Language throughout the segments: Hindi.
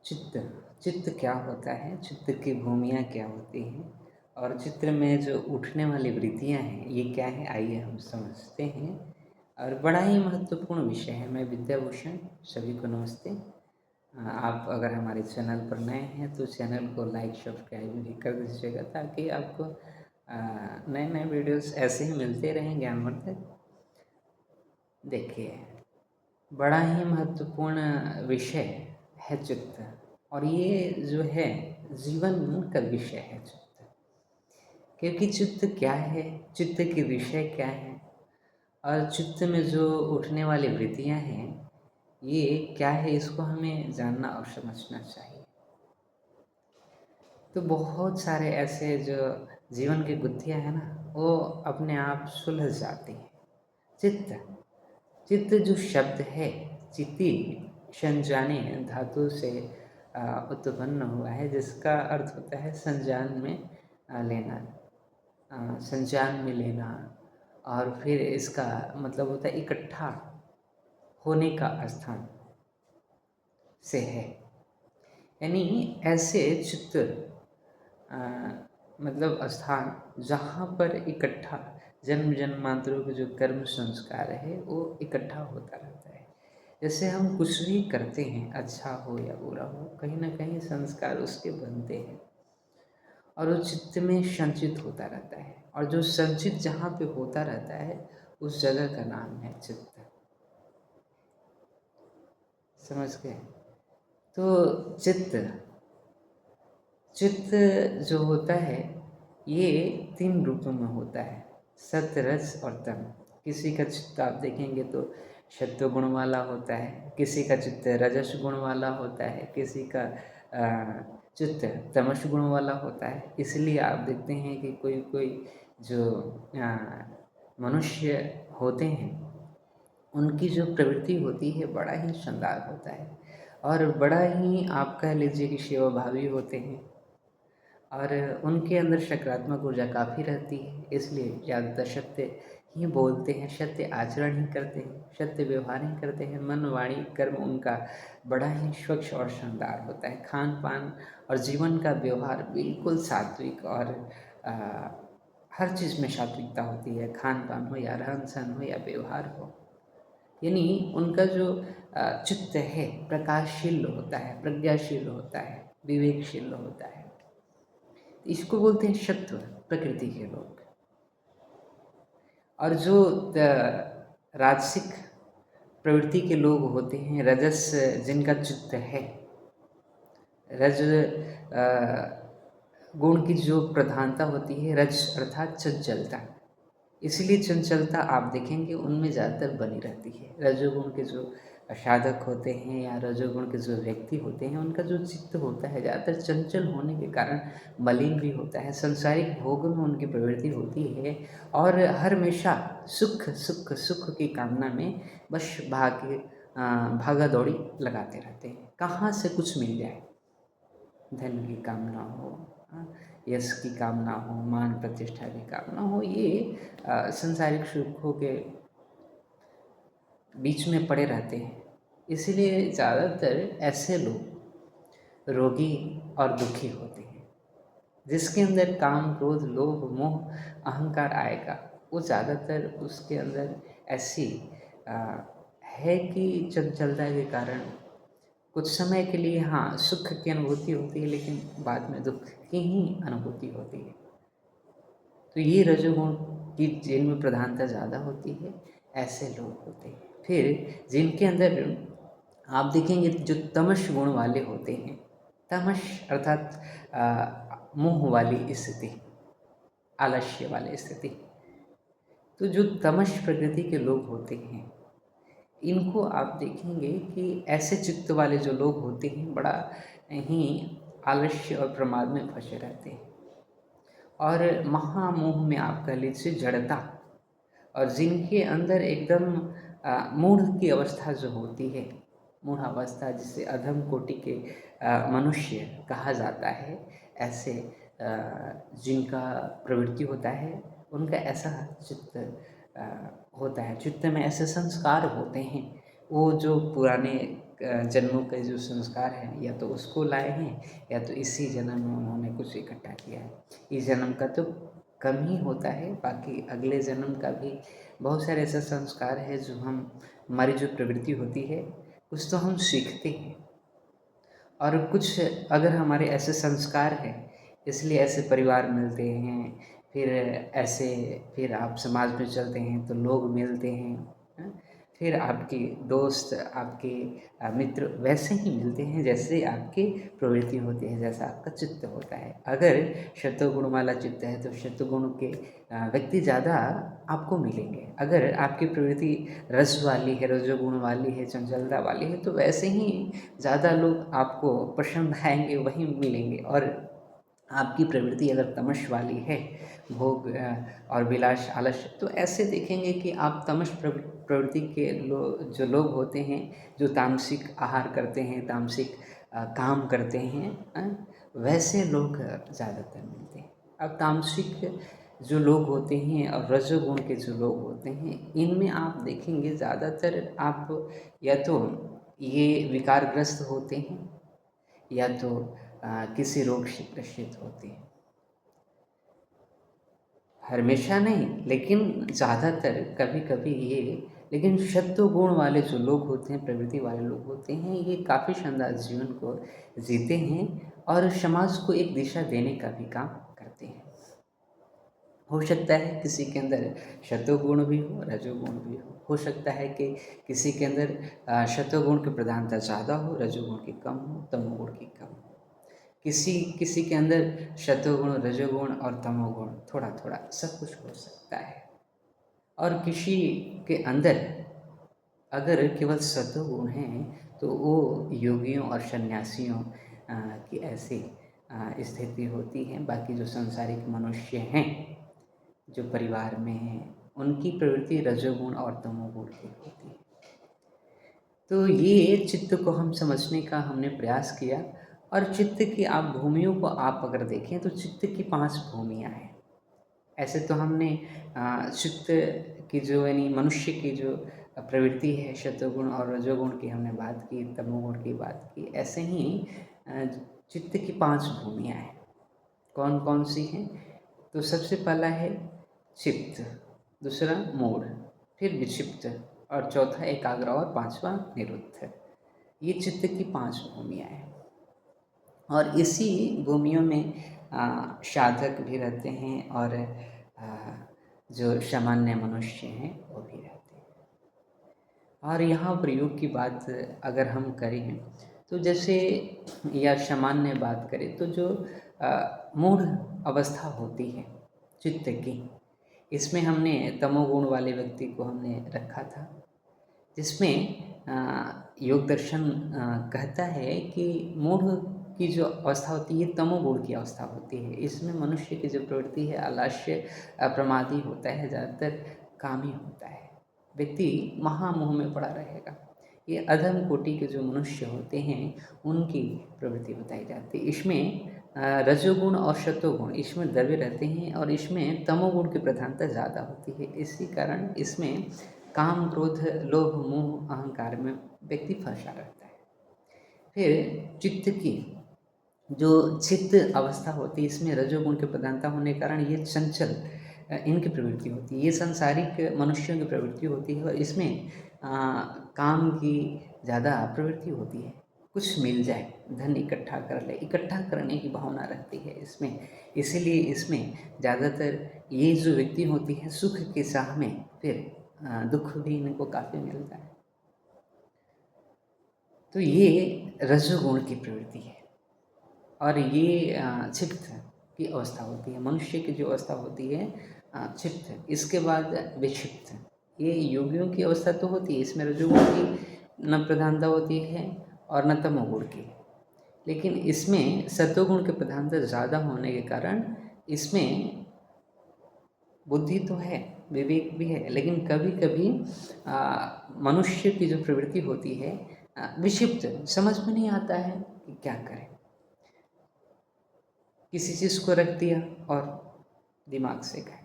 चित्त चित्त क्या होता है? चित्त की भूमियाँ क्या होती हैं? और चित्र में जो उठने वाली वृत्तियाँ हैं, ये क्या है? आइए हम समझते हैं। और बड़ा ही महत्वपूर्ण विषय है। मैं विद्याभूषण, सभी को नमस्ते। आप अगर हमारे चैनल पर नए हैं तो चैनल को लाइक, सब्सक्राइब भी कर दीजिएगा ताकि आपको नए-नए वीडियोस ऐसे ही मिलते रहें ज्ञानवर्धक। देखिए, बड़ा ही महत्वपूर्ण विषय है चित्त। और ये जो है जीवन का विषय है चित्त। क्योंकि चित्त क्या है, चित्त के विषय क्या है और चित्त में जो उठने वाली वृत्तियाँ हैं, ये क्या है, इसको हमें जानना और समझना चाहिए। तो बहुत सारे ऐसे जो जीवन की गुत्थियाँ हैं ना, वो अपने आप सुलझ जाती हैं। चित्त चित्त जो शब्द है, चिति संजाने धातु से उत्पन्न हुआ है, जिसका अर्थ होता है संजान में लेना, संजान में लेना। और फिर इसका मतलब होता है इकट्ठा होने का स्थान से है। यानी ऐसे चित्त अ, मतलब स्थान जहाँ पर इकट्ठा जन्म जन्मांतरों के जो कर्म संस्कार है वो इकट्ठा होता रहता है। जैसे हम कुछ भी करते हैं, अच्छा हो या बुरा हो, कहीं ना कहीं संस्कार उसके बनते हैं और वो चित्त में संचित होता रहता है। और जो संचित जहाँ पे होता रहता है उस जगह का नाम है चित्त। समझ गए? तो चित्त चित्त जो होता है ये 3 रूपों में होता है, सत्व, रज और तम। किसी का चित्त आप देखेंगे तो सत्व गुण वाला होता है, किसी का चित्त रजस गुण वाला होता है, किसी का चित्त तमस गुण वाला होता है। इसलिए आप देखते हैं कि कोई कोई जो मनुष्य होते हैं, उनकी जो प्रवृत्ति होती है बड़ा ही शानदार होता है और बड़ा ही आप कह लीजिए कि सेवाभावी होते हैं। और उनके अंदर सकारात्मक ऊर्जा काफ़ी रहती है, इसलिए ज़्यादातर सत्य ही बोलते हैं, सत्य आचरण ही करते हैं, सत्य व्यवहार ही करते हैं। मन, वाणी, कर्म उनका बड़ा ही स्वच्छ और शानदार होता है। खान पान और जीवन का व्यवहार बिल्कुल सात्विक और आ, हर चीज़ में सात्विकता होती है। खान पान हो या रहन सहन हो या व्यवहार हो, यानी उनका जो चित्त है प्रकाशशील होता है, प्रज्ञाशील होता है, विवेकशील होता है। इसको बोलते हैं सत्व प्रकृति के लोग। और जो राजसिक प्रवृत्ति के लोग होते हैं, रजस जिनका चित्त है, रज गुण की जो प्रधानता होती है, रज अर्थात चंचलता। इसलिए चंचलता आप देखेंगे उनमें ज़्यादातर बनी रहती है। रजोगुण के जो साधक होते हैं या रजोगुण के जो व्यक्ति होते हैं, उनका जो चित्त होता है ज़्यादातर चंचल होने के कारण मलिन भी होता है। सांसारिक भोगों में उनकी प्रवृत्ति होती है और हर हमेशा सुख सुख सुख की कामना में बस भागा दौड़ी लगाते रहते हैं, कहाँ से कुछ मिल जाए। धन की कामना हो, यश की कामना हो, मान प्रतिष्ठा की कामना हो, ये संसारिक सुखों के बीच में पड़े रहते हैं। इसलिए ज़्यादातर ऐसे लोग रोगी और दुखी होते हैं। जिसके अंदर काम, क्रोध, लोभ, मोह, अहंकार आएगा, वो ज़्यादातर उसके अंदर ऐसी आ, है कि चंचलता के कारण कुछ समय के लिए हाँ सुख की अनुभूति होती है, लेकिन बाद में दुख की ही अनुभूति होती है। तो ये रजोगुण की जिनमें प्रधानता ज़्यादा होती है, ऐसे लोग होते हैं। फिर जिनके अंदर आप देखेंगे जो तमस गुण वाले होते हैं, तमस अर्थात मोह वाली स्थिति, आलस्य वाली स्थिति। तो जो तमस प्रकृति के लोग होते हैं, इनको आप देखेंगे कि ऐसे चित्त वाले जो लोग होते हैं बड़ा ही आलस्य और प्रमाद में फंसे रहते हैं और महामोह में आप कह लीजिए जड़ता। और जिनके अंदर एकदम मूढ़ की अवस्था जो होती है, मूढ़ अवस्था जिसे अधम कोटि के मनुष्य कहा जाता है, ऐसे जिनका प्रवृत्ति होता है उनका ऐसा चित्त होता है। चित्त में ऐसे संस्कार होते हैं, वो जो पुराने जन्मों के जो संस्कार हैं या तो उसको लाए हैं या तो इसी जन्म में उन्होंने कुछ इकट्ठा किया है। इस जन्म का तो कम ही होता है, बाकी अगले जन्म का भी बहुत सारे ऐसे संस्कार है जो हमारी जो प्रवृत्ति होती है कुछ तो हम सीखते हैं, और कुछ अगर हमारे ऐसे संस्कार हैं इसलिए ऐसे परिवार मिलते हैं, फिर ऐसे फिर आप समाज में चलते हैं तो लोग मिलते हैं, हाँ? फिर आपके दोस्त, आपके मित्र वैसे ही मिलते हैं जैसे आपकी प्रवृत्ति होती है, जैसा आपका चित्त होता है। अगर शतगुण वाला चित्त है तो शतगुण के व्यक्ति ज़्यादा आपको मिलेंगे। अगर आपकी प्रवृत्ति रस वाली है, रजोगुण वाली है, चंचलता वाली है, तो वैसे ही ज़्यादा लोग आपको पसंद आएंगे, वही मिलेंगे। और आपकी प्रवृत्ति अगर तमश वाली है, भोग और विलास आलस्य, तो ऐसे देखेंगे कि आप तमश प्रवृत्ति के जो लोग होते हैं, जो तामसिक आहार करते हैं, तामसिक काम करते हैं, वैसे लोग ज़्यादातर मिलते हैं। अब तामसिक जो लोग होते हैं और रजोगुण के जो लोग होते हैं, इनमें आप देखेंगे ज़्यादातर आप या तो ये विकारग्रस्त होते हैं या तो किसी रोग से ग्रसित होते हैं। हमेशा नहीं, लेकिन ज़्यादातर कभी कभी ये, लेकिन सत्व गुण वाले जो लोग होते हैं, प्रवृत्ति वाले लोग होते हैं, ये काफ़ी शानदार जीवन को जीते हैं और समाज को एक दिशा देने का भी काम करते हैं। हो सकता है किसी के अंदर सत्वगुण भी हो, रजोगुण भी हो सकता है कि किसी के अंदर सत्वगुण की प्रधानता ज़्यादा हो, रजोगुण की कम हो, तमोगुण की कम हो। किसी किसी के अंदर सत्वगुण, रजोगुण और तमोगुण थोड़ा थोड़ा सब कुछ हो सकता है। और किसी के अंदर अगर केवल सत्वगुण है तो वो योगियों और सन्यासियों की ऐसी स्थिति होती है। बाकी जो सांसारिक मनुष्य हैं, जो परिवार में हैं, उनकी प्रवृत्ति रजोगुण और तमोगुण की होती है। तो ये चित्त को हम समझने का हमने प्रयास किया। और चित्त की आप भूमियों को आप अगर देखें तो चित्त की 5 भूमियाँ हैं। ऐसे तो हमने चित्त की जो यानी मनुष्य की जो प्रवृत्ति है, सत्वगुण और रजोगुण की हमने बात की, तमोगुण की बात की। ऐसे ही चित्त की 5 भूमियाँ हैं। कौन कौन सी हैं? तो सबसे पहला है चित्त, दूसरा मूढ़, फिर विक्षिप्त, और चौथा एकाग्र, और पांचवा निरुद्ध। ये चित्त की 5 भूमियाँ हैं। और इसी भूमियों में साधक भी रहते हैं और जो सामान्य मनुष्य हैं वो भी रहते हैं। और यहाँ प्रयोग की बात अगर हम करें तो जैसे या सामान्य बात करें तो जो मूढ़ अवस्था होती है चित्त की, इसमें हमने तमोगुण वाले व्यक्ति को हमने रखा था, जिसमें योग दर्शन कहता है कि मूढ़ की जो अवस्था होती है ये तमोगुण की अवस्था होती है। इसमें मनुष्य की जो प्रवृत्ति है आलस्य, अप्रमादी होता है, ज़्यादातर कामी होता है, व्यक्ति महामोह में पड़ा रहेगा। ये अधम कोटि के जो मनुष्य होते हैं उनकी प्रवृत्ति बताई जाती है। इसमें रजोगुण और सत्वगुण इसमें दबे रहते हैं और इसमें तमोगुण की प्रधानता ज़्यादा होती है। इसी कारण इसमें काम, क्रोध, लोभ, मोह, अहंकार में व्यक्ति फंसा रहता है। फिर चित्त की जो चित्त अवस्था होती है इसमें रजोगुण की प्रधानता होने के कारण ये चंचल इनकी प्रवृत्ति होती है, ये सांसारिक मनुष्यों की प्रवृत्ति होती है। और इसमें काम की ज़्यादा प्रवृत्ति होती है, कुछ मिल जाए, धन इकट्ठा कर ले, इकट्ठा करने की भावना रहती है इसमें। इसीलिए इसमें ज़्यादातर ये जो व्यक्ति होती है सुख के चाह में फिर दुख भी इनको काफ़ी मिलता है। तो ये रजोगुण की प्रवृत्ति है। और ये चित्त की अवस्था होती है, मनुष्य की जो अवस्था होती है चित्त। इसके बाद विक्षिप्त, ये योगियों की अवस्था तो होती है, इसमें रजोगुण की न प्रधानता होती है और न तमोगुण की, लेकिन इसमें सत्वगुण की प्रधानता ज़्यादा होने के कारण इसमें बुद्धि तो है, विवेक भी है, लेकिन कभी कभी मनुष्य की जो प्रवृत्ति होती है विक्षिप्त, समझ में नहीं आता है कि क्या करें। किसी चीज़ को रख दिया और दिमाग से गए,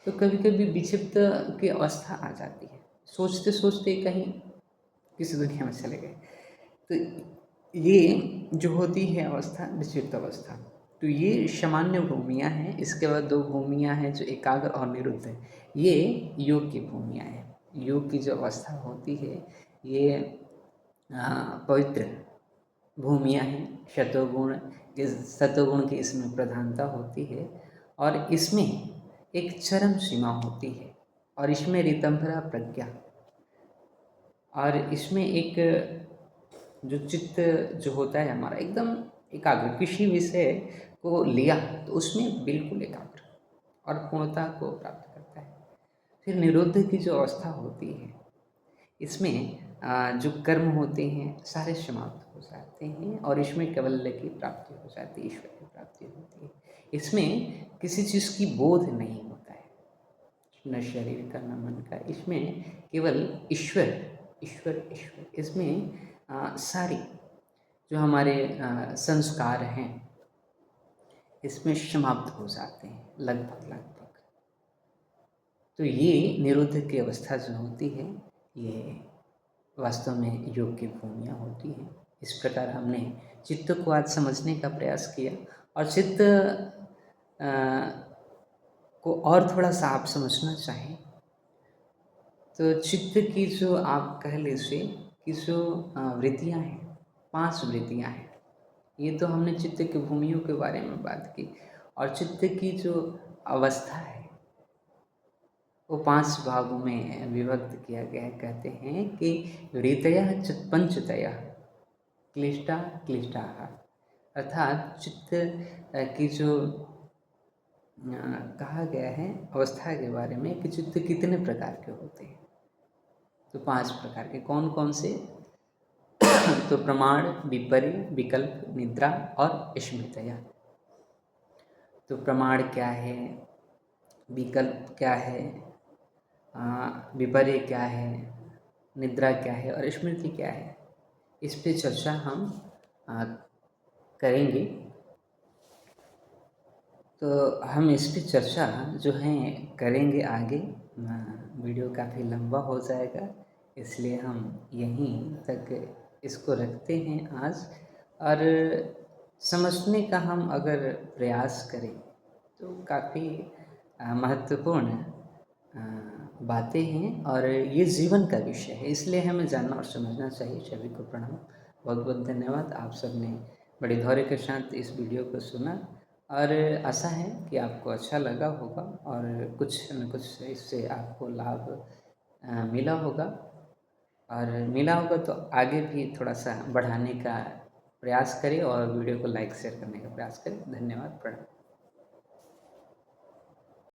तो कभी कभी विक्षिप्त की अवस्था आ जाती है। सोचते सोचते कहीं किसी दुनिया में चले गए। तो ये जो होती है अवस्था निश्चित अवस्था, तो ये सामान्य भूमियाँ हैं। इसके बाद 2 भूमियाँ हैं जो एकाग्र और निरुद्ध है। ये योग की भूमियाँ हैं। योग की जो अवस्था होती है ये पवित्र भूमियाँ हैं। सत्वगुण की इसमें प्रधानता होती है और इसमें एक चरम सीमा होती है और इसमें ऋतंभरा प्रज्ञा और इसमें एक जो चित्त जो होता है हमारा एकदम एकाग्र, किसी विषय को लिया तो उसमें बिल्कुल एकाग्र और पूर्णता को प्राप्त करता है। फिर निरुद्ध की जो अवस्था होती है इसमें जो कर्म होते हैं सारे समाप्त हो जाते हैं और इसमें केवल की प्राप्ति हो जाती है, ईश्वर की प्राप्ति होती है। इसमें किसी चीज़ की बोध नहीं होता है, न शरीर का न मन का। इसमें केवल ईश्वर ईश्वर ईश्वर। इसमें सारी जो हमारे संस्कार हैं इसमें समाप्त हो जाते हैं लगभग लगभग। तो ये निरुद्ध की अवस्था जो होती है ये वास्तव में योग की भूमियाँ होती हैं। इस प्रकार हमने चित्त को आज समझने का प्रयास किया और चित्त को और थोड़ा सा आप समझना चाहें तो चित्त की जो आप कह लीजिए कि जो वृत्तियाँ हैं, 5 वृत्तियाँ हैं। ये तो हमने चित्त की भूमियों के बारे में बात की और चित्त की जो अवस्था है वो 5 भागों में विभक्त किया गया है। कहते हैं कि रीतया पंचतया क्लिष्टा क्लिष्टाः, अर्थात चित्त की जो कहा गया है अवस्था के बारे में कि चित्त कितने प्रकार के होते हैं। तो 5 प्रकार के कौन कौन से? तो प्रमाण, विपर्य, विकल्प, निद्रा और स्मृतया। तो प्रमाण क्या है, विकल्प क्या है, विपर्य क्या है, निद्रा क्या है और स्मृति क्या है, इस पे चर्चा हम करेंगे। तो हम इस पे चर्चा जो है करेंगे आगे। वीडियो काफ़ी लंबा हो जाएगा इसलिए हम यहीं तक इसको रखते हैं आज। और समझने का हम अगर प्रयास करें तो काफ़ी महत्वपूर्ण बातें हैं और ये जीवन का विषय है, इसलिए हमें जानना और समझना चाहिए। सभी को प्रणाम, बहुत बहुत धन्यवाद। आप सबने बड़े धैर्य के साथ इस वीडियो को सुना और आशा है कि आपको अच्छा लगा होगा और कुछ न कुछ इससे आपको लाभ मिला होगा और मिला होगा तो आगे भी थोड़ा सा बढ़ाने का प्रयास करें और वीडियो को लाइक शेयर करने का प्रयास करें। धन्यवाद, प्रणाम।